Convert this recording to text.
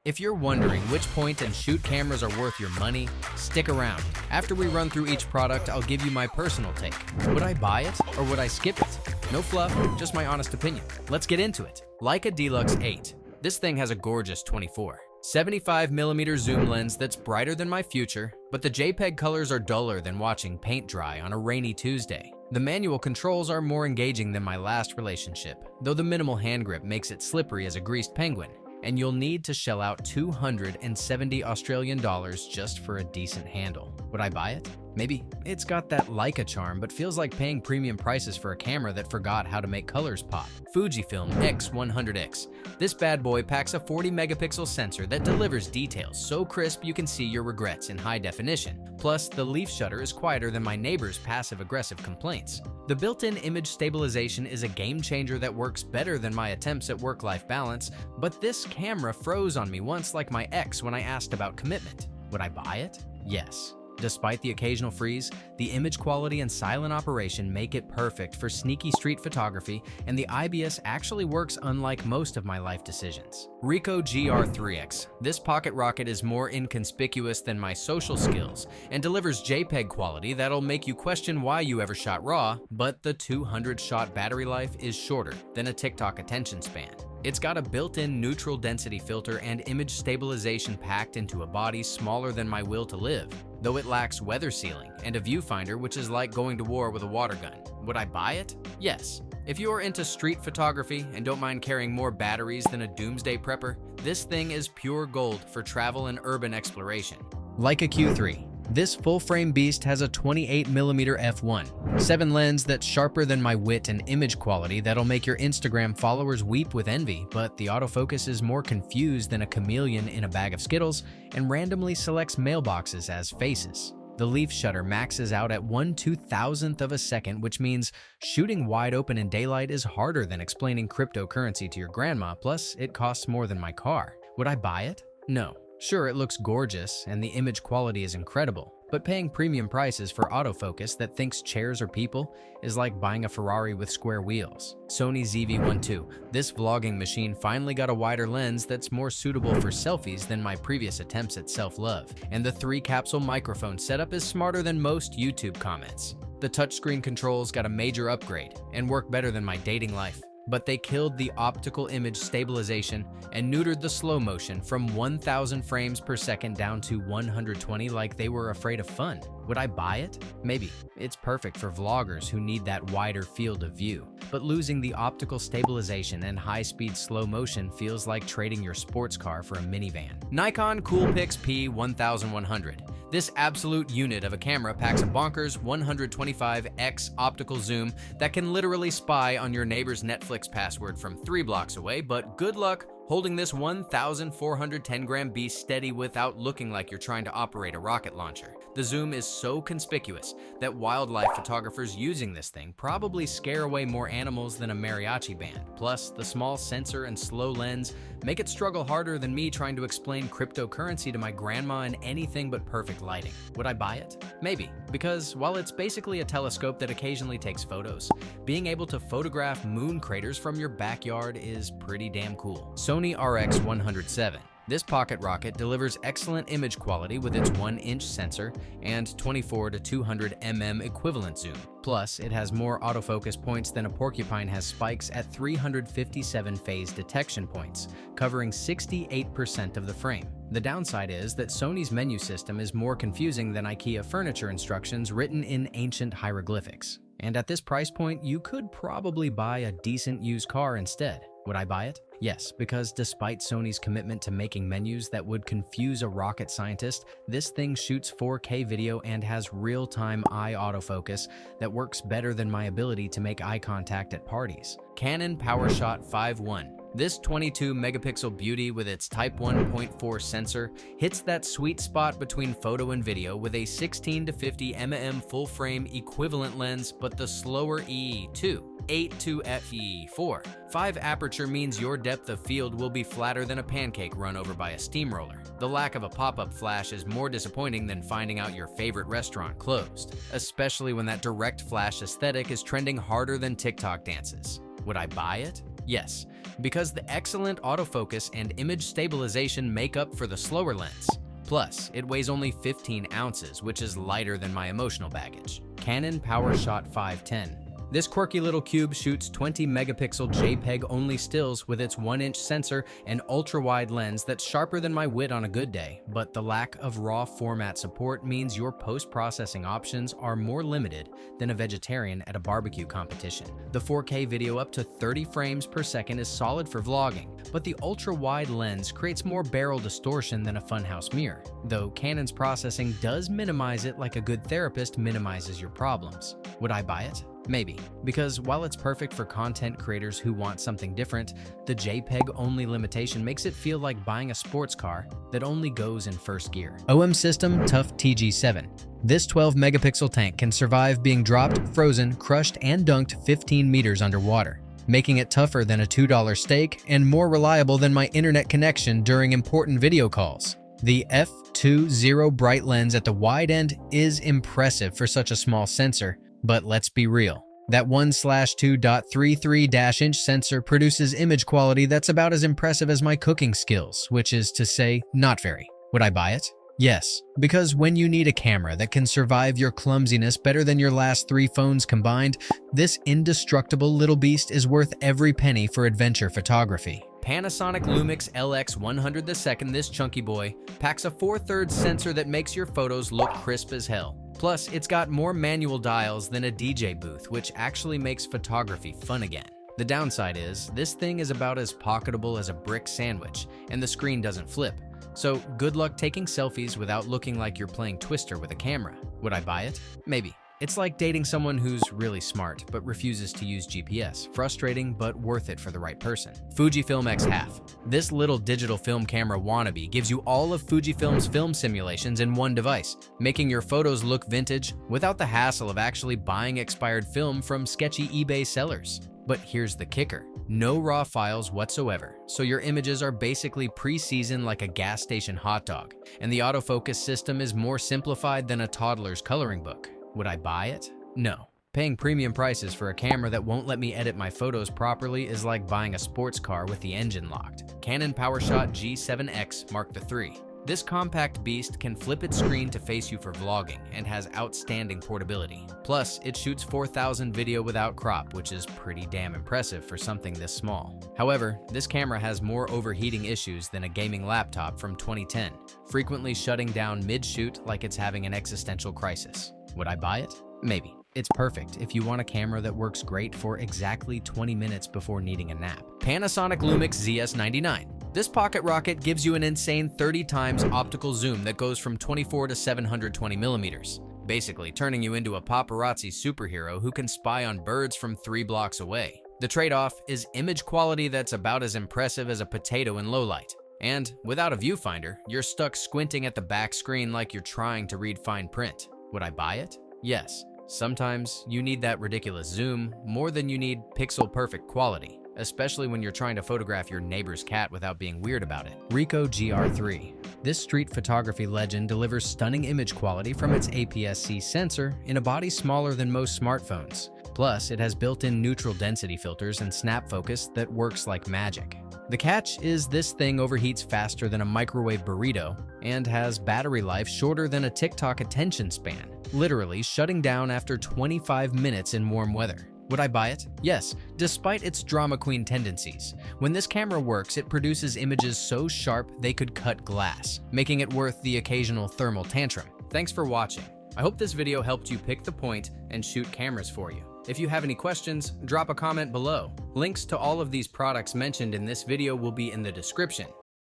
If you're wondering which point-and-shoot cameras are worth your money, stick around. After we run through each product, I'll give you my personal take. Would I buy it or would I skip it? No fluff, just my honest opinion. Let's get into it. Leica Deluxe 8. This thing has a gorgeous 75mm zoom lens that's brighter than my future, but the JPEG colors are duller than watching paint dry on a rainy Tuesday. The manual controls are more engaging than my last relationship, though the minimal hand grip makes it slippery as a greased penguin. And you'll need to shell out 270 Australian dollars just for a decent handle. Would I buy it? Maybe. It's got that Leica charm, but feels like paying premium prices for a camera that forgot how to make colors pop. Fujifilm X100X. This bad boy packs a 40-megapixel sensor that delivers details so crisp you can see your regrets in high definition. Plus, the leaf shutter is quieter than my neighbor's passive-aggressive complaints. The built-in image stabilization is a game changer that works better than my attempts at work-life balance, but this camera froze on me once like my ex when I asked about commitment. Would I buy it? Yes. Despite the occasional freeze, the image quality and silent operation make it perfect for sneaky street photography, and the IBIS actually works unlike most of my life decisions. Ricoh GR3X. This pocket rocket is more inconspicuous than my social skills and delivers JPEG quality that'll make you question why you ever shot RAW, but the 200-shot battery life is shorter than a TikTok attention span. It's got a built-in neutral density filter and image stabilization packed into a body smaller than my will to live, though it lacks weather sealing and a viewfinder which is like going to war with a water gun. Would I buy it? Yes. If you're into street photography and don't mind carrying more batteries than a doomsday prepper, this thing is pure gold for travel and urban exploration. Leica Q3. This full-frame beast has a 28mm f1.7 lens that's sharper than my wit and image quality that'll make your Instagram followers weep with envy, but the autofocus is more confused than a chameleon in a bag of Skittles and randomly selects mailboxes as faces. The leaf shutter maxes out at 1/2000th of a second, which means shooting wide open in daylight is harder than explaining cryptocurrency to your grandma, plus it costs more than my car. Would I buy it? No. Sure, it looks gorgeous and the image quality is incredible, but paying premium prices for autofocus that thinks chairs are people is like buying a Ferrari with square wheels. Sony ZV12. This vlogging machine finally got a wider lens that's more suitable for selfies than my previous attempts at self-love, and the 3-capsule microphone setup is smarter than most YouTube comments. The touchscreen controls got a major upgrade and work better than my dating life, but they killed the optical image stabilization and neutered the slow motion from 1000 frames per second down to 120 like they were afraid of fun. Would I buy it? Maybe. It's perfect for vloggers who need that wider field of view, but losing the optical stabilization and high-speed slow motion feels like trading your sports car for a minivan. Nikon Coolpix P1100. This absolute unit of a camera packs a bonkers 125x optical zoom that can literally spy on your neighbor's Netflix password from 3 blocks away, but good luck holding this 1,410-gram beast steady without looking like you're trying to operate a rocket launcher. The zoom is so conspicuous that wildlife photographers using this thing probably scare away more animals than a mariachi band. Plus, the small sensor and slow lens make it struggle harder than me trying to explain cryptocurrency to my grandma in anything but perfect lighting. Would I buy it? Maybe, because while it's basically a telescope that occasionally takes photos, being able to photograph moon craters from your backyard is pretty damn cool. Sony RX17. This pocket rocket delivers excellent image quality with its 1-inch sensor and 24 to 200 mm equivalent zoom. Plus, it has more autofocus points than a porcupine has spikes at 357 phase detection points, covering 68% of the frame. The downside is that Sony's menu system is more confusing than IKEA furniture instructions written in ancient hieroglyphics. And at this price point, you could probably buy a decent used car instead. Would I buy it? Yes, because despite Sony's commitment to making menus that would confuse a rocket scientist, this thing shoots 4K video and has real-time eye autofocus that works better than my ability to make eye contact at parties. Canon PowerShot 5.1. This 22-megapixel beauty with its Type 1.4 sensor hits that sweet spot between photo and video with a 16 to 50 mm full-frame equivalent lens, but the slower E2. 8 to f/4. 5 aperture means your depth of field will be flatter than a pancake run over by a steamroller. The lack of a pop-up flash is more disappointing than finding out your favorite restaurant closed, especially when that direct flash aesthetic is trending harder than TikTok dances. Would I buy it? Yes, because the excellent autofocus and image stabilization make up for the slower lens. Plus, it weighs only 15 ounces, which is lighter than my emotional baggage. Canon PowerShot 510. This quirky little cube shoots 20 megapixel JPEG-only stills with its 1-inch sensor and ultra-wide lens that's sharper than my wit on a good day, but the lack of RAW format support means your post-processing options are more limited than a vegetarian at a barbecue competition. The 4K video up to 30 frames per second is solid for vlogging, but the ultra-wide lens creates more barrel distortion than a funhouse mirror, though Canon's processing does minimize it like a good therapist minimizes your problems. Would I buy it? Maybe, because while it's perfect for content creators who want something different, the JPEG-only limitation makes it feel like buying a sports car that only goes in first gear. OM System TU TG7. This 12-megapixel tank can survive being dropped, frozen, crushed, and dunked 15 meters underwater, making it tougher than a $2 steak and more reliable than my internet connection during important video calls. The f2.0 bright lens at the wide end is impressive for such a small sensor, but let's be real. That 1/2.33-inch sensor produces image quality that's about as impressive as my cooking skills, which is to say, not very. Would I buy it? Yes, because when you need a camera that can survive your clumsiness better than your last 3 phones combined, this indestructible little beast is worth every penny for adventure photography. Panasonic Lumix LX100X, this chunky boy, packs a 4/3 sensor that makes your photos look crisp as hell. Plus, it's got more manual dials than a DJ booth, which actually makes photography fun again. The downside is, this thing is about as pocketable as a brick sandwich, and the screen doesn't flip. So good luck taking selfies without looking like you're playing Twister with a camera. Would I buy it? Maybe. It's like dating someone who's really smart but refuses to use GPS. Frustrating, but worth it for the right person. Fujifilm X100. This little digital film camera wannabe gives you all of Fujifilm's film simulations in one device, making your photos look vintage without the hassle of actually buying expired film from sketchy eBay sellers. But here's the kicker. No RAW files whatsoever, so your images are basically pre-seasoned like a gas station hot dog, and the autofocus system is more simplified than a toddler's coloring book. Would I buy it? No. Paying premium prices for a camera that won't let me edit my photos properly is like buying a sports car with the engine locked. Canon PowerShot G7X Mark III. This compact beast can flip its screen to face you for vlogging and has outstanding portability. Plus, it shoots 4000 video without crop, which is pretty damn impressive for something this small. However, this camera has more overheating issues than a gaming laptop from 2010, frequently shutting down mid-shoot like it's having an existential crisis. Would I buy it? Maybe. It's perfect if you want a camera that works great for exactly 20 minutes before needing a nap. Panasonic Lumix ZS99. This pocket rocket gives you an insane 30 times optical zoom that goes from 24 to 720 millimeters, basically turning you into a paparazzi superhero who can spy on birds from 3 blocks away. The trade-off is image quality that's about as impressive as a potato in low light. And without a viewfinder, you're stuck squinting at the back screen like you're trying to read fine print. Would I buy it? Yes. Sometimes you need that ridiculous zoom more than you need pixel-perfect quality, especially when you're trying to photograph your neighbor's cat without being weird about it. Ricoh GR3. This street photography legend delivers stunning image quality from its APS-C sensor in a body smaller than most smartphones. Plus, it has built-in neutral density filters and snap focus that works like magic. The catch is this thing overheats faster than a microwave burrito and has battery life shorter than a TikTok attention span, literally shutting down after 25 minutes in warm weather. Would I buy it? Yes, despite its drama queen tendencies. When this camera works, it produces images so sharp they could cut glass, making it worth the occasional thermal tantrum. Thanks for watching. I hope this video helped you pick the point and shoot cameras for you. If you have any questions, drop a comment below. Links to all of these products mentioned in this video will be in the description.